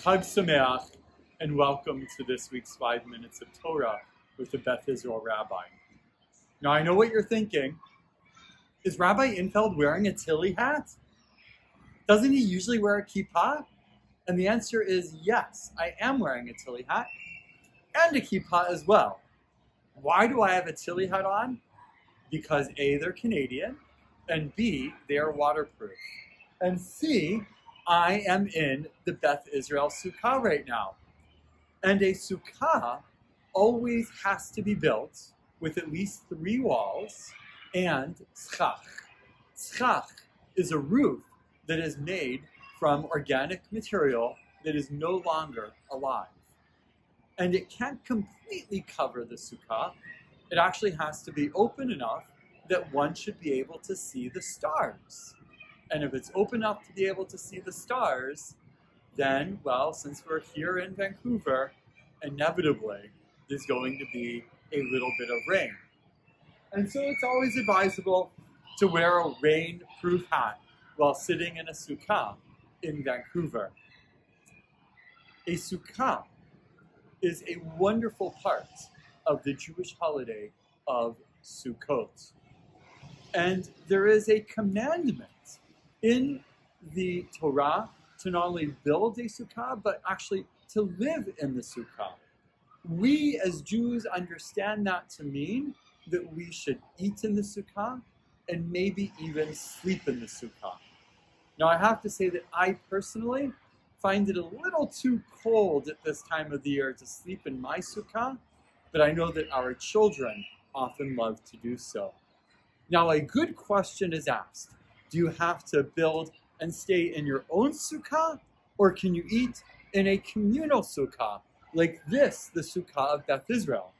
Chag Sameach, and welcome to this week's 5 Minutes of Torah with the Beth Israel Rabbi. Now I know what you're thinking. Is Rabbi Infeld wearing a Tilly hat? Doesn't he usually wear a kippah? And the answer is yes, I am wearing a Tilly hat and a kippah as well. Why do I have a Tilly hat on? Because A, they're Canadian, and B, they are waterproof. And C, I am in the Beth Israel Sukkah right now. And a sukkah always has to be built with at least 3 walls and tzchach. Tzchach is a roof that is made from organic material that is no longer alive. And it can't completely cover the sukkah. It actually has to be open enough that one should be able to see the stars. And if it's open enough to be able to see the stars, then, well, since we're here in Vancouver, inevitably there's going to be a little bit of rain. And so it's always advisable to wear a rain-proof hat while sitting in a sukkah in Vancouver. A sukkah is a wonderful part of the Jewish holiday of Sukkot. And there is a commandment in the Torah to not only build a sukkah, but actually to live in the sukkah. We as Jews understand that to mean that we should eat in the sukkah and maybe even sleep in the sukkah. Now I have to say that I personally find it a little too cold at this time of the year to sleep in my sukkah, but I know that our children often love to do so. Now a good question is asked. Do you have to build and stay in your own sukkah, or can you eat in a communal sukkah, like this, the sukkah of Beth Israel?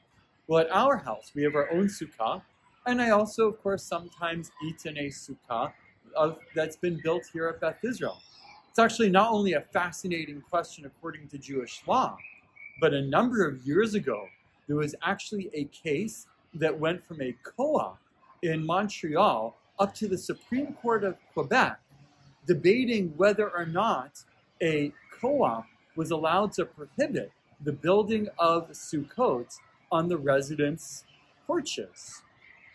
Well, at our house, we have our own sukkah, and I also, of course, sometimes eat in a sukkah that's been built here at Beth Israel. It's actually not only a fascinating question according to Jewish law, but a number of years ago, there was actually a case that went from a co-op in Montreal up to the Supreme Court of Quebec, debating whether or not a co-op was allowed to prohibit the building of sukkot on the residents' porches.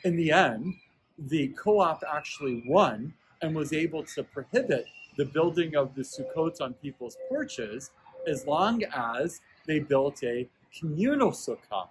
In the end, the co-op actually won and was able to prohibit the building of the sukkot on people's porches as long as they built a communal sukkah.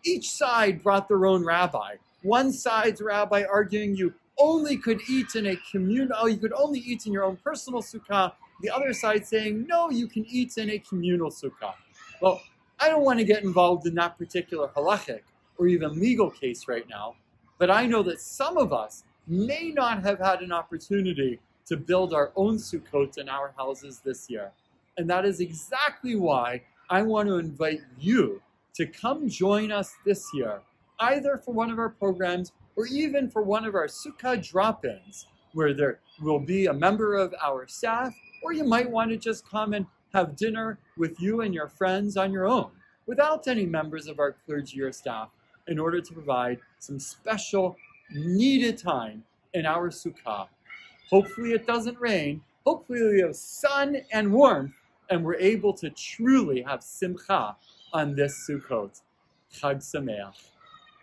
Each side brought their own rabbi. One side's rabbi arguing you only could eat in a communal, you could only eat in your own personal sukkah. The other side saying, no, you can eat in a communal sukkah. Well, I don't want to get involved in that particular halachic or even legal case right now, but I know that some of us may not have had an opportunity to build our own sukkot in our houses this year. And that is exactly why I want to invite you to come join us this year, either for one of our programs or even for one of our sukkah drop-ins, where there will be a member of our staff, or you might want to just come and have dinner with you and your friends on your own, without any members of our clergy or staff, in order to provide some special, needed time in our sukkah. Hopefully it doesn't rain, hopefully we have sun and warmth, and we're able to truly have simcha on this Sukkot. Chag Sameach.